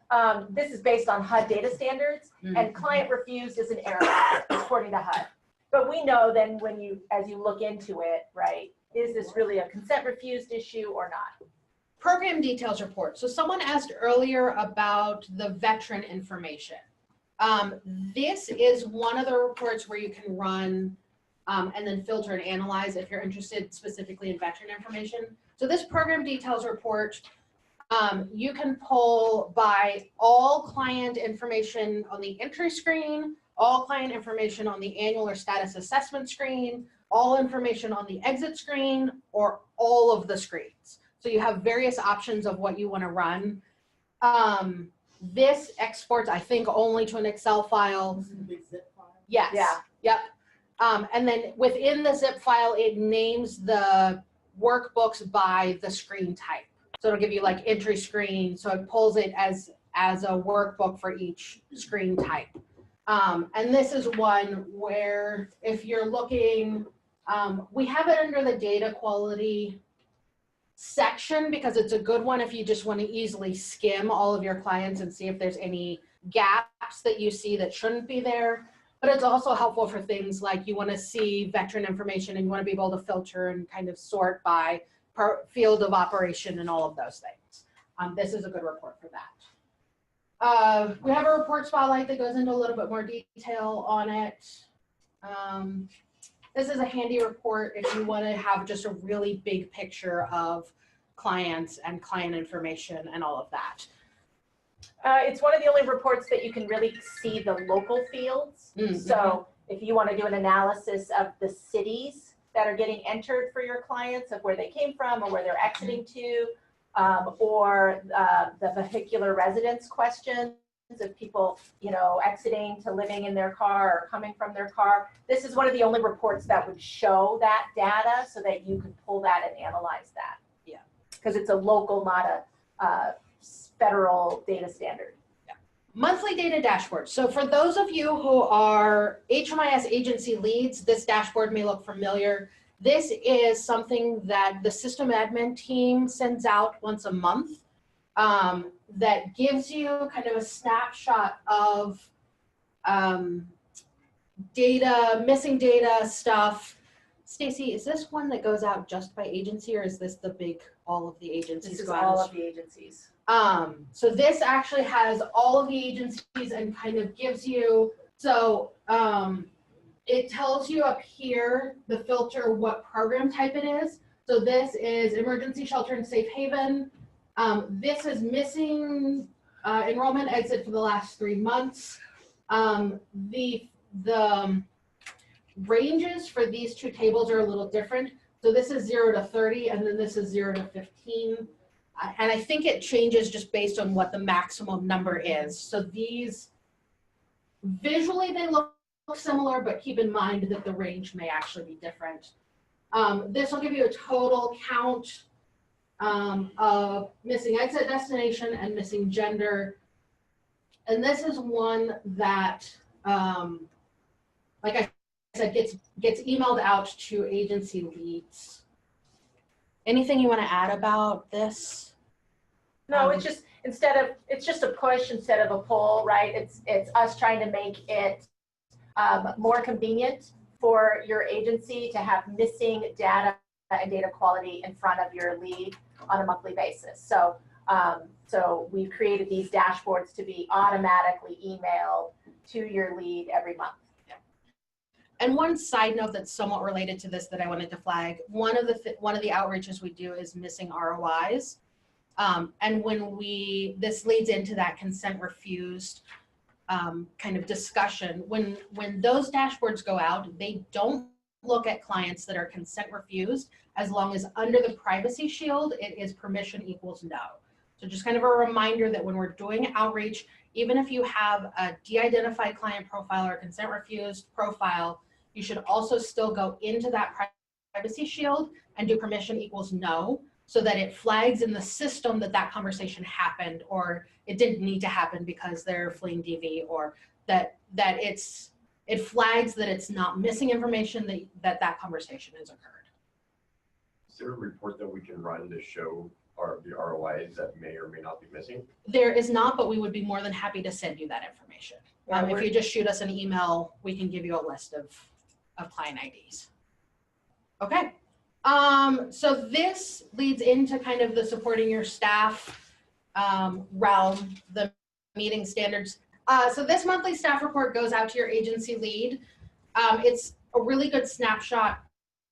this is based on HUD data standards, and client refused is an error according to HUD. But we know then as you look into it, right, is this really a consent refused issue or not? Program details report. So someone asked earlier about the veteran information. This is one of the reports where you can run and then filter and analyze if you're interested specifically in veteran information. So this program details report, you can pull by all client information on the entry screen, all client information on the annual or status assessment screen, all information on the exit screen, or all of the screens. So you have various options of what you want to run. This exports, I think, only to an Excel file. This is a big zip file. Yes. Yeah. Yep. And then within the zip file, it names the workbooks by the screen type. So it'll give you like entry screen. So it pulls it as a workbook for each screen type. And this is one where if you're looking, we have it under the data quality section because it's a good one if you just want to easily skim all of your clients and see if there's any gaps that you see that shouldn't be there. But it's also helpful for things like you want to see veteran information and you want to be able to filter and kind of sort by field of operation and all of those things. This is a good report for that. We have a report spotlight that goes into a little bit more detail on it. This is a handy report if you want to have just a really big picture of clients and client information and all of that. It's one of the only reports that you can really see the local fields. So if you want to do an analysis of the cities that are getting entered for your clients, of where they came from or where they're exiting to, or the vehicular residence questions of people, exiting to living in their car or coming from their car. This is one of the only reports that would show that data so that you could pull that and analyze that. Yeah. Because it's a local, not a federal data standard. Yeah. Monthly data dashboard. So for those of you who are HMIS agency leads, this dashboard may look familiar. This is something that the system admin team sends out once a month. That gives you kind of a snapshot of data, missing data stuff. Stacy, is this one that goes out just by agency or is this the big, all of the agencies? This is go out? all of the agencies. So this actually has all of the agencies and kind of gives you, so it tells you up here, the filter, what program type it is. So this is emergency shelter and safe haven. This is missing enrollment exit for the last 3 months. The ranges for these two tables are a little different. So this is 0 to 30, and then this is 0 to 15. And I think it changes just based on what the maximum number is. So these, visually they look similar, but keep in mind that the range may actually be different. This will give you a total count of missing exit destination and missing gender. And this is one that, like I said, gets emailed out to agency leads. Anything you want to add about this? No, it's just a push instead of a pull, right? It's us trying to make it more convenient for your agency to have missing data and data quality in front of your lead on a monthly basis. So, so we've created these dashboards to be automatically emailed to your lead every month. And one side note that's somewhat related to this that I wanted to flag, one of the outreaches we do is missing ROIs. And when this leads into that consent refused kind of discussion, when those dashboards go out, they don't look at clients that are consent refused as long as under the privacy shield, it is permission equals no. So just kind of a reminder that when we're doing outreach, even if you have a de-identified client profile or consent refused profile, you should also still go into that privacy shield and do permission equals no, so that it flags in the system that that conversation happened, or it didn't need to happen because they're fleeing DV, or that it flags that it's not missing information, that conversation has occurred. Is there a report that we can run to show the ROIs that may or may not be missing? There is not, but we would be more than happy to send you that information. If you just shoot us an email, we can give you a list of client IDs. Okay. So this leads into kind of the supporting your staff realm, the meeting standards. So this monthly staff report goes out to your agency lead. It's a really good snapshot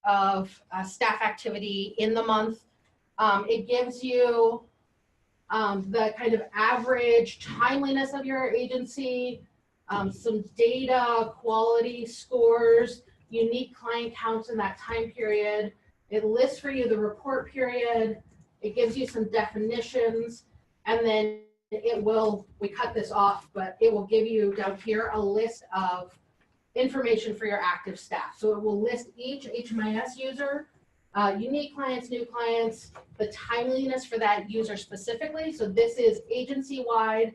of staff activity in the month. It gives you the kind of average timeliness of your agency, some data, quality scores, unique client counts in that time period. It lists for you the report period. It gives you some definitions, and then we cut this off, but it will give you down here a list of information for your active staff. So it will list each HMIS user, unique clients, new clients, the timeliness for that user specifically. So this is agency-wide,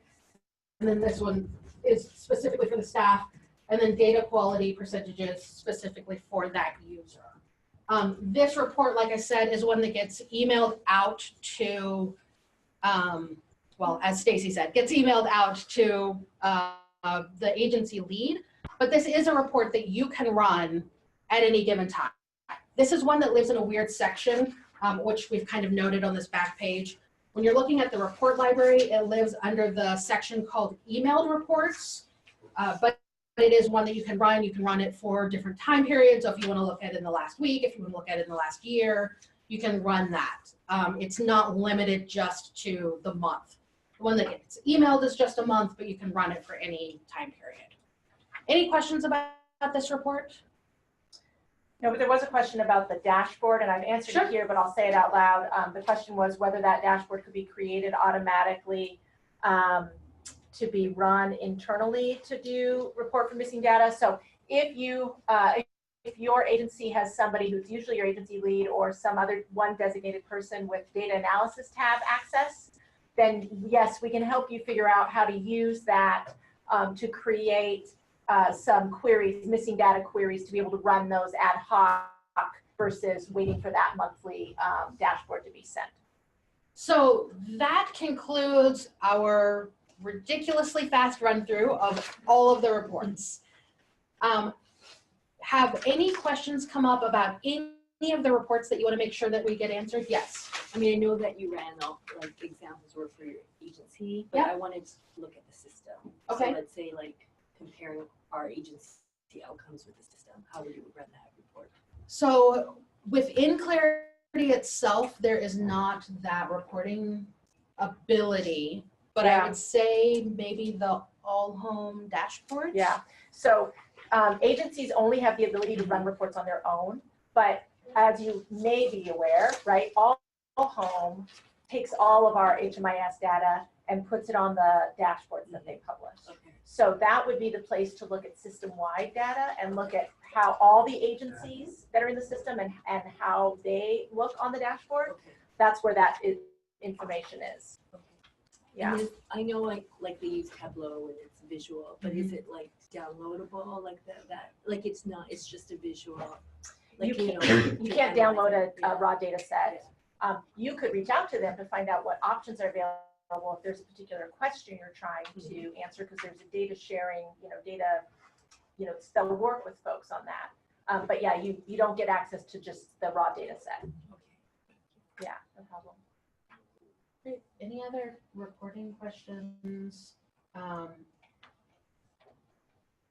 and then this one is specifically for the staff, and then data quality percentages specifically for that user. This report, like I said, is one that gets emailed out to, well, as Stacy said, gets emailed out to the agency lead, but this is a report that you can run at any given time. This is one that lives in a weird section, which we've kind of noted on this back page. When you're looking at the report library, it lives under the section called emailed reports, but it is one that you can run. You can run it for different time periods. So if you want to look at it in the last week, if you want to look at it in the last year, you can run that. It's not limited just to the month. The one that gets emailed is just a month, but you can run it for any time period. Any questions about this report? No, but there was a question about the dashboard, and I've answered it here, but I'll say it out loud. The question was whether that dashboard could be created automatically to be run internally to do report for missing data. So if your agency has somebody who's usually your agency lead or some other one designated person with data analysis tab access, then yes, we can help you figure out how to use that to create some queries, missing data queries, to be able to run those ad hoc versus waiting for that monthly dashboard to be sent. So that concludes our ridiculously fast run through of all of the reports. Have any questions come up about any of the reports that you want to make sure that we get answered? Yes. I mean, I know that you ran off like examples were for your agency, but Yep. I wanted to look at the system. Okay. So let's say like comparing our agency outcomes with the system, how would you run that report? So within Clarity itself, there is not that reporting ability, but I would say maybe the all home dashboards. Yeah. So agencies only have the ability to run reports on their own, but as you may be aware, right, all home takes all of our HMIS data and puts it on the dashboards that they publish. Okay. So that would be the place to look at system-wide data and look at how all the agencies that are in the system and how they look on the dashboard. Okay. That's where that information is. Okay. Yeah. And I know like they use Tableau and it's visual, but is it like downloadable like that? Like it's not, it's just a visual. Like, You you can't download a raw data set. Yeah. You could reach out to them to find out what options are available if there's a particular question you're trying to answer, because there's a data sharing, data, they'll work with folks on that. But yeah, you don't get access to just the raw data set. Okay. Yeah, no problem. Great. Any other reporting questions?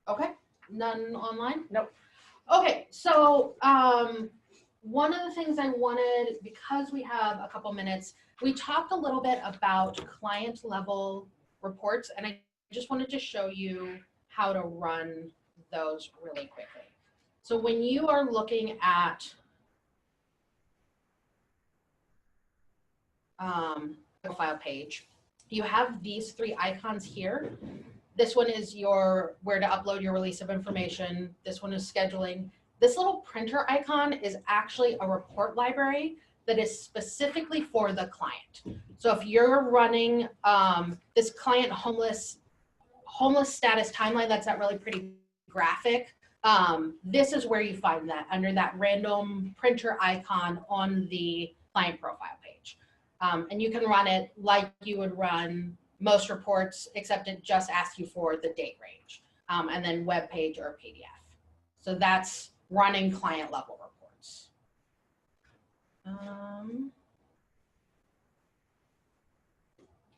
Okay, none online? Nope. Okay, so one of the things I wanted, because we have a couple minutes, we talked a little bit about client level reports, and I just wanted to show you how to run those really quickly. So when you are looking at profile page, you have these three icons here. This one is your where to upload your release of information. This one is scheduling. This little printer icon is actually a report library that is specifically for the client. So if you're running this client homeless status timeline, that's that really pretty graphic. This is where you find that under that random printer icon on the client profile page. And you can run it like you would run most reports, except it just asks you for the date range, and then web page or PDF. So that's running client level reports.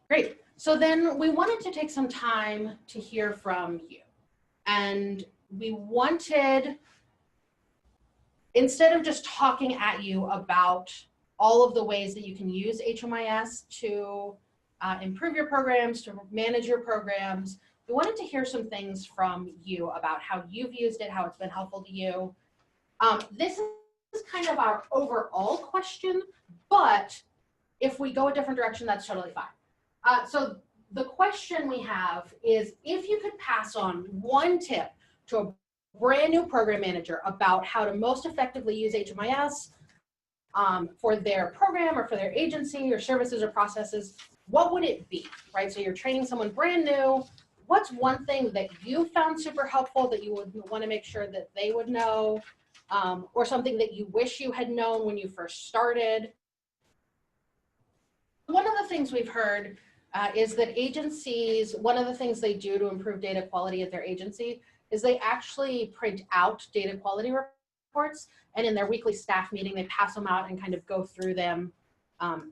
Great. So then we wanted to take some time to hear from you. And we wanted, instead of just talking at you about all of the ways that you can use HMIS to improve your programs, to manage your programs, we wanted to hear some things from you about how you've used it, how it's been helpful to you. This is kind of our overall question, but if we go a different direction, that's totally fine. So the question we have is, if you could pass on one tip to a brand new program manager about how to most effectively use HMIS for their program or for their agency or services or processes, what would it be, right? So you're training someone brand new. What's one thing that you found super helpful that you would want to make sure that they would know, or something that you wish you had known when you first started? One of the things we've heard is that agencies, one of the things they do to improve data quality at their agency is they actually print out data quality reports, and in their weekly staff meeting, they pass them out and kind of go through them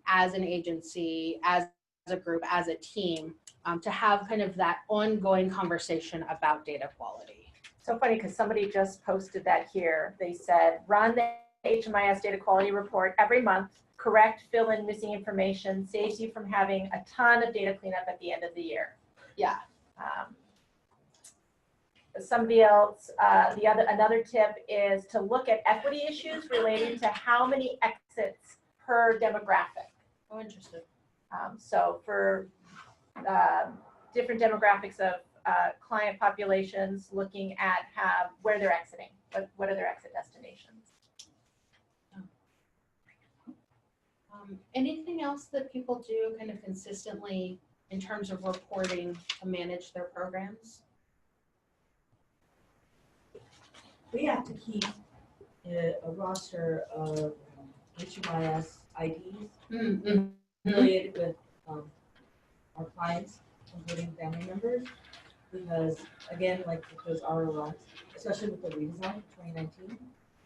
as an agency, as a group, as a team, to have kind of that ongoing conversation about data quality. So funny, because somebody just posted that here. They said, run the HMIS data quality report every month, correct, fill in missing information, saves you from having a ton of data cleanup at the end of the year. Yeah. Somebody else, another tip is to look at equity issues relating to how many exits per demographic. Oh, interesting. So for different demographics of client populations, looking at where they're exiting, what are their exit destinations. Anything else that people do kind of consistently in terms of reporting to manage their programs? We have to keep a roster of HMIS IDs affiliated with our clients, including family members, because again, like with those ROIs, especially with the redesign of 2019,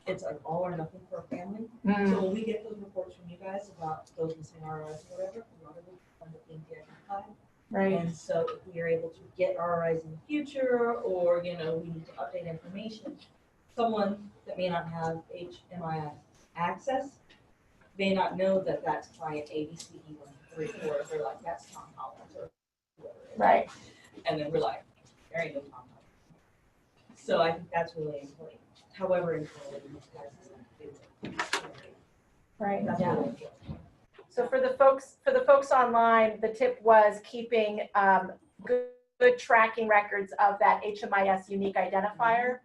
it's like all or nothing for a family. So when we get those reports from you guys about those missing ROIs or whatever, a lot of them end up being de-identified. Right. And so if we are able to get ROIs in the future, or we need to update information, someone that may not have HMIS access may not know that that's client ABCD134. They're like, that's Tom Collins or whoever it is. Right. And then we're like, there ain't no Tom Collins. So I think that's really important. However important these guys is. Right. That's really important. So for the folks online, the tip was keeping good tracking records of that HMIS unique identifier,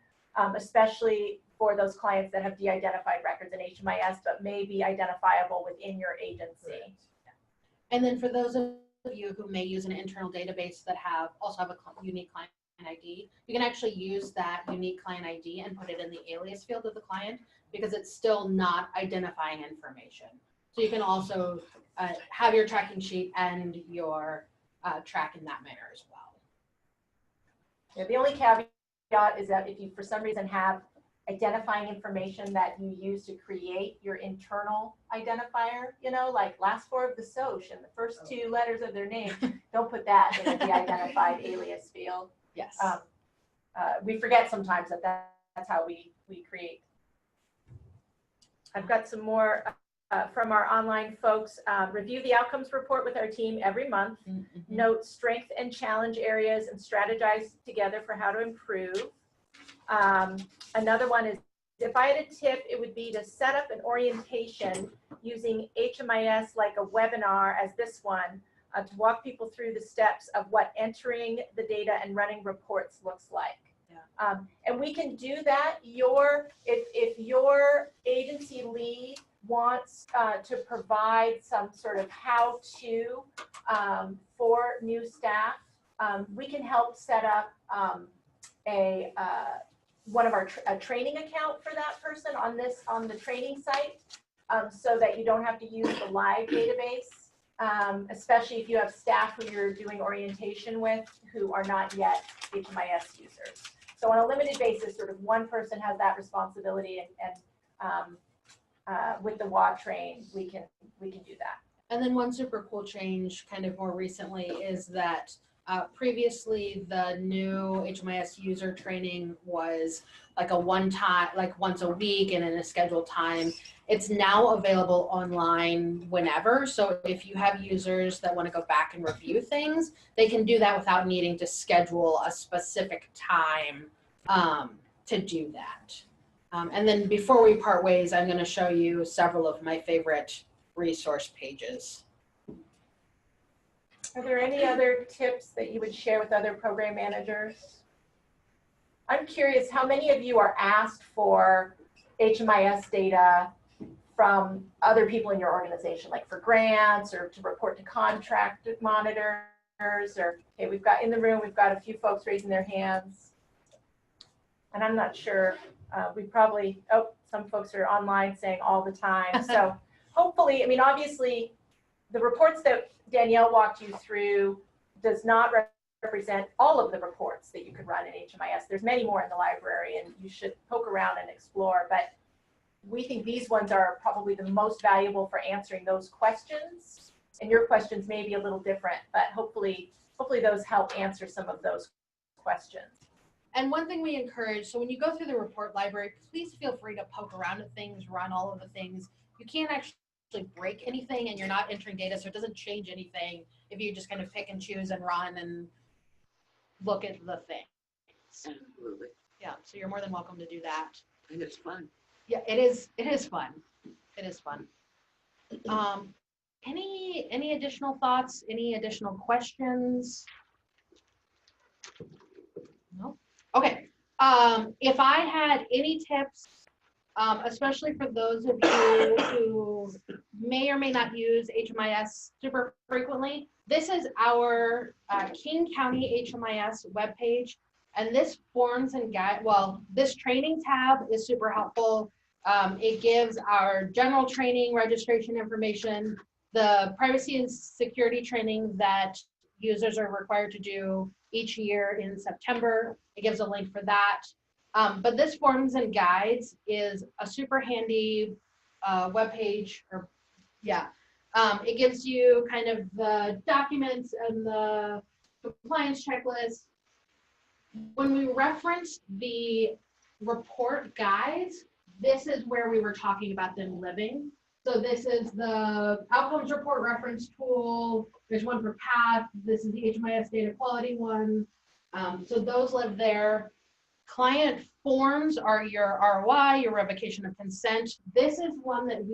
especially for those clients that have de-identified records in HMIS, but may be identifiable within your agency. And then for those of you who may use an internal database that also have a unique client ID, you can actually use that unique client ID and put it in the alias field of the client, because it's still not identifying information. So you can also have your tracking sheet and your track in that manner as well. Yeah, the only caveat is that if you for some reason have identifying information that you use to create your internal identifier, like last four of the SOCH and the first two letters of their name, don't put that in the de-identified alias field. Yes. We forget sometimes that's how we create. I've got some more from our online folks. Review the outcomes report with our team every month. Note strength and challenge areas and strategize together for how to improve. Another one is, if I had a tip, it would be to set up an orientation using HMIS like a webinar as this one, to walk people through the steps of what entering the data and running reports looks like. Yeah. And we can do that. If your agency lead wants to provide some sort of how-to for new staff, we can help set up one of our a training account for that person on the training site, so that you don't have to use the live database, especially if you have staff who you're doing orientation with who are not yet HMIS users. So on a limited basis, sort of one person has that responsibility, and with the WA train, we can do that. And then one super cool change kind of more recently is that previously the new HMIS user training was like a one-time, like once a week and in a scheduled time. It's now available online whenever. So if you have users that want to go back and review things, they can do that without needing to schedule a specific time to do that. And then before we part ways, I'm going to show you several of my favorite resource pages. Are there any other tips that you would share with other program managers? I'm curious, how many of you are asked for HMIS data from other people in your organization, like for grants or to report to contract monitors? Or, okay, we've got in the room, we've got a few folks raising their hands. And I'm not sure, we probably, oh, some folks are online saying all the time. So hopefully, I mean, obviously, the reports that Danielle walked you through does not represent all of the reports that you could run in HMIS. There's many more in the library, and you should poke around and explore. But we think these ones are probably the most valuable for answering those questions. And your questions may be a little different, but hopefully those help answer some of those questions. And one thing we encourage, so when you go through the report library, please feel free to poke around at things, run all of the things. You can't actually break anything, and you're not entering data, so it doesn't change anything if you just kind of pick and choose and run and look at the thing. Absolutely. Yeah, so you're more than welcome to do that. And it's fun. Yeah, it is fun. It is fun. Any additional thoughts? Any additional questions? No? Okay. If I had any tips, especially for those of you who may or may not use HMIS super frequently, this is our King County HMIS webpage. And this forms and guide, well, this training tab is super helpful. It gives our general training registration information, the privacy and security training that users are required to do each year in September. It gives a link for that. But this forms and guides is a super handy webpage, or yeah. It gives you kind of the documents and the compliance checklist. When we reference the report guides, this is where we were talking about them living. So this is the outcomes report reference tool. There's one for PATH. This is the HMIS data quality one. So those live there. Client forms are your ROI, your revocation of consent. This is one that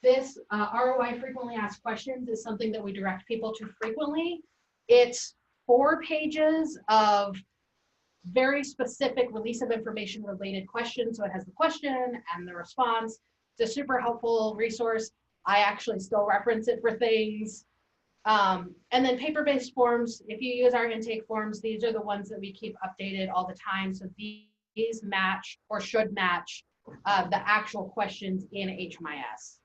this ROI frequently asked questions is something that we direct people to frequently. It's 4 pages of very specific release of information related questions. So it has the question and the response. It's a super helpful resource. I actually still reference it for things. And then paper-based forms, if you use our intake forms, these are the ones that we keep updated all the time. So these match or should match the actual questions in HMIS.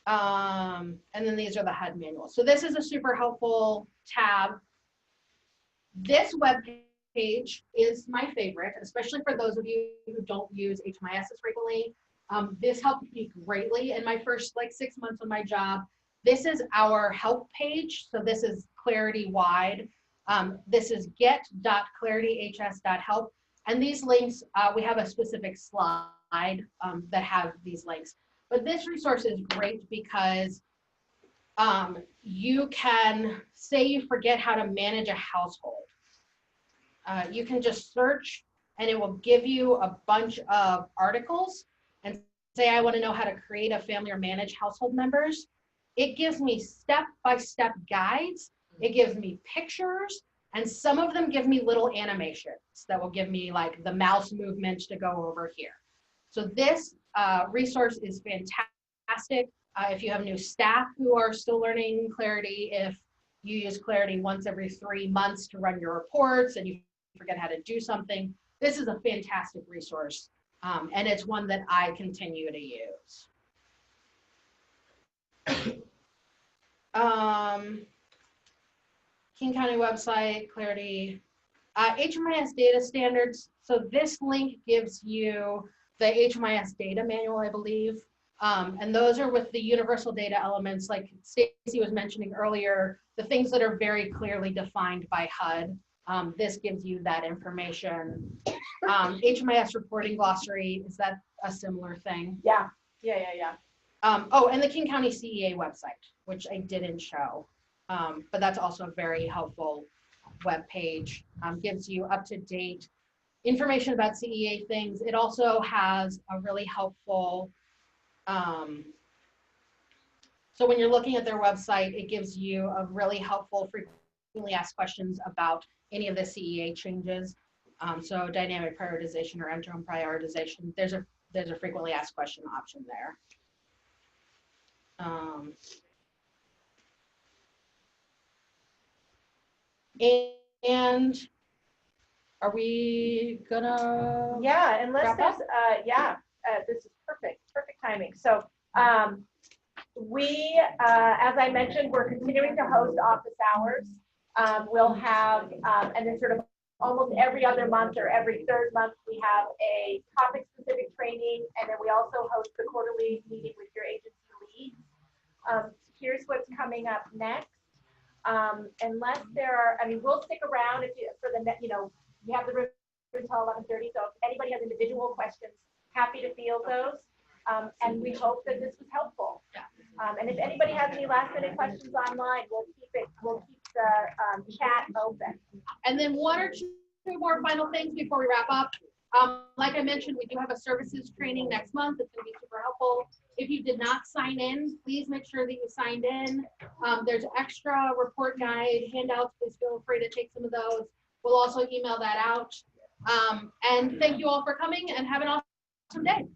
And then these are the HUD manuals. So this is a super helpful tab. This web page is my favorite, especially for those of you who don't use HMIS as frequently. This helped me greatly in my first 6 months on my job. This is our help page. So this is clarity wide. This is get.clarityhs.help. And these links, we have a specific slide that have these links. But this resource is great because you can say you forget how to manage a household. You can just search and it will give you a bunch of articles and say, I want to know how to create a family or manage household members. it gives me step-by-step guides. It gives me pictures, and some of them give me little animations that will give me like the mouse movement to go over here. So this resource is fantastic. If you have new staff who are still learning Clarity, if you use Clarity once every 3 months to run your reports and you forget how to do something, this is a fantastic resource. And it's one that I continue to use. King County website, Clarity, HMIS data standards. So this link gives you the HMIS data manual, I believe. And those are with the universal data elements, like Stacy was mentioning earlier, the things that are very clearly defined by HUD. This gives you that information. HMIS reporting glossary, is that a similar thing? Yeah. Oh, and the King County CEA website, which I didn't show, but that's also a very helpful web page. Gives you up-to-date information about CEA things. It also has a really helpful, so when you're looking at their website, it gives you a really helpful frequently asked questions about any of the CEA changes. So dynamic prioritization or interim prioritization, there's a frequently asked question option there. And are we gonna? Yeah, unless wrap there's, up? this is perfect timing. So we, as I mentioned, we're continuing to host office hours. We'll have, and then sort of almost every other month or every third month, we have a topic-specific training, and then we also host the quarterly meeting with your agency leads. Here's what's coming up next. Unless there are, I mean, we'll stick around if you, for the, you know, we have the room until 11:30, so if anybody has individual questions, happy to field those. And we hope that this was helpful. And if anybody has any last-minute questions online, we'll keep the chat open. And then one or two more final things before we wrap up. Like I mentioned, we do have a services training next month. It's going to be super helpful. If you did not sign in, please make sure that you signed in. There's extra report guide handouts. Please feel free to take some of those. We'll also email that out. And thank you all for coming, and have an awesome day.